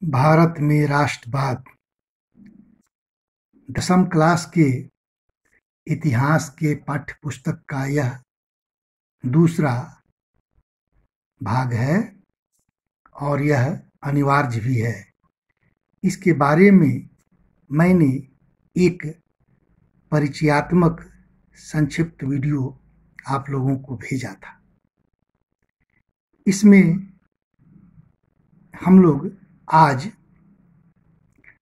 भारत में राष्ट्रवाद 10वीं क्लास के इतिहास के पाठ्यपुस्तक का यह दूसरा भाग है और यह अनिवार्य भी है। इसके बारे में मैंने एक परिचयात्मक संक्षिप्त वीडियो आप लोगों को भेजा था। इसमें हम लोग आज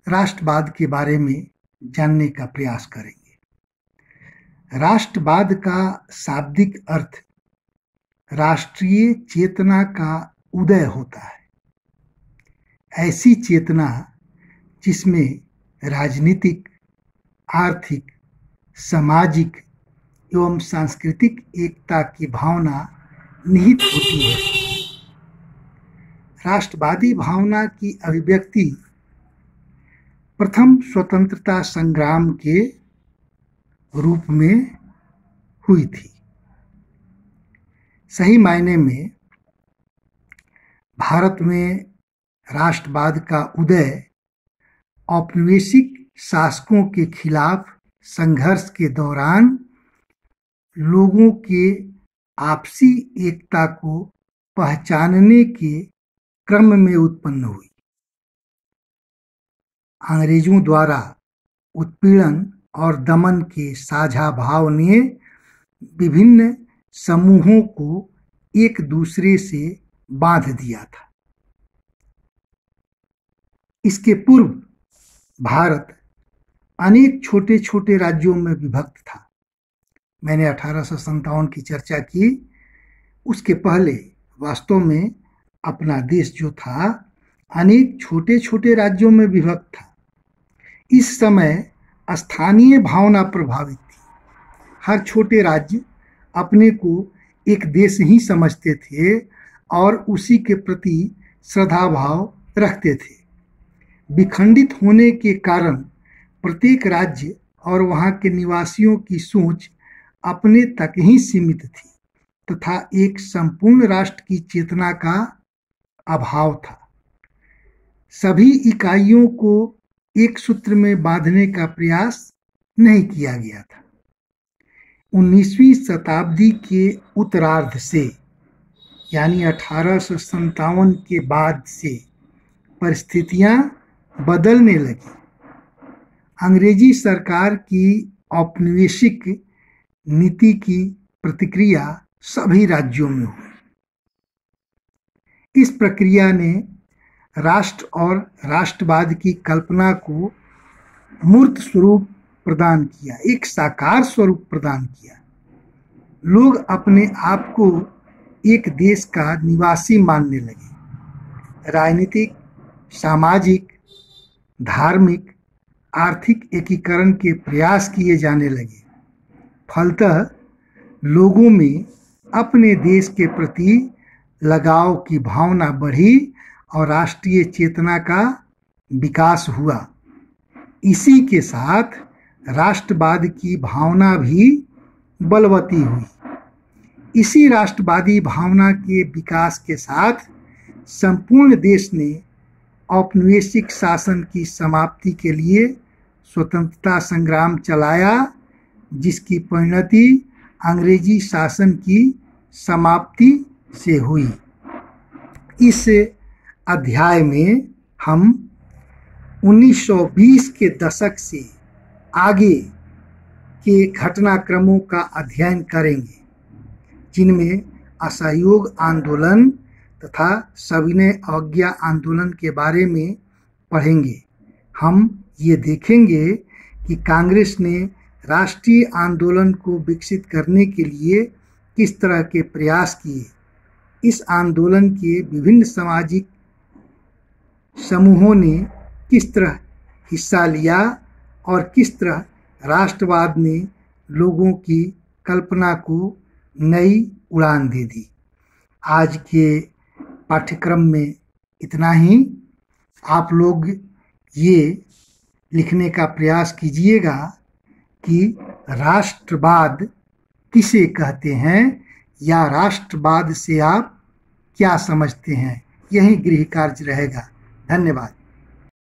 राष्ट्रवाद के बारे में जानने का प्रयास करेंगे। राष्ट्रवाद का शाब्दिक अर्थ राष्ट्रीय चेतना का उदय होता है। ऐसी चेतना जिसमें राजनीतिक, आर्थिक, सामाजिक एवं सांस्कृतिक एकता की भावना निहित होती है। राष्ट्रवादी भावना की अभिव्यक्ति प्रथम स्वतंत्रता संग्राम के रूप में हुई थी। सही मायने में भारत में राष्ट्रवाद का उदय औपनिवेशिक शासकों के खिलाफ संघर्ष के दौरान लोगों के आपसी एकता को पहचानने के क्रम में उत्पन्न हुई। अंग्रेजों द्वारा उत्पीड़न और दमन के साझा भाव ने विभिन्न समूहों को एक दूसरे से बांध दिया था। इसके पूर्व भारत अनेक छोटे छोटे राज्यों में विभक्त था। मैंने 1857 की चर्चा की। उसके पहले वास्तव में अपना देश जो था अनेक छोटे छोटे राज्यों में विभक्त था। इस समय स्थानीय भावना प्रभावित थी। हर छोटे राज्य अपने को एक देश ही समझते थे और उसी के प्रति श्रद्धा भाव रखते थे। विखंडित होने के कारण प्रत्येक राज्य और वहाँ के निवासियों की सोच अपने तक ही सीमित थी तथा एक संपूर्ण राष्ट्र की चेतना का अभाव था। सभी इकाइयों को एक सूत्र में बांधने का प्रयास नहीं किया गया था। 19वीं शताब्दी के उत्तरार्ध से यानी 1857 के बाद से परिस्थितियां बदलने लगी। अंग्रेजी सरकार की औपनिवेशिक नीति की प्रतिक्रिया सभी राज्यों में हुई। इस प्रक्रिया ने राष्ट्र और राष्ट्रवाद की कल्पना को मूर्त स्वरूप प्रदान किया, एक साकार स्वरूप प्रदान किया। लोग अपने आप को एक देश का निवासी मानने लगे। राजनीतिक, सामाजिक, धार्मिक, आर्थिक एकीकरण के प्रयास किए जाने लगे। फलतः लोगों में अपने देश के प्रति लगाव की भावना बढ़ी और राष्ट्रीय चेतना का विकास हुआ। इसी के साथ राष्ट्रवाद की भावना भी बलवती हुई। इसी राष्ट्रवादी भावना के विकास के साथ संपूर्ण देश ने औपनिवेशिक शासन की समाप्ति के लिए स्वतंत्रता संग्राम चलाया, जिसकी परिणति अंग्रेजी शासन की समाप्ति से हुई। इस अध्याय में हम 1920 के दशक से आगे के घटनाक्रमों का अध्ययन करेंगे, जिनमें असहयोग आंदोलन तथा सविनय अवज्ञा आंदोलन के बारे में पढ़ेंगे। हम ये देखेंगे कि कांग्रेस ने राष्ट्रीय आंदोलन को विकसित करने के लिए किस तरह के प्रयास किए। इस आंदोलन के विभिन्न सामाजिक समूहों ने किस तरह हिस्सा लिया और किस तरह राष्ट्रवाद ने लोगों की कल्पना को नई उड़ान दे दी। आज के पाठ्यक्रम में इतना ही। आप लोग ये लिखने का प्रयास कीजिएगा कि राष्ट्रवाद किसे कहते हैं या राष्ट्रवाद से आप क्या समझते हैं। यही गृह कार्य रहेगा। धन्यवाद।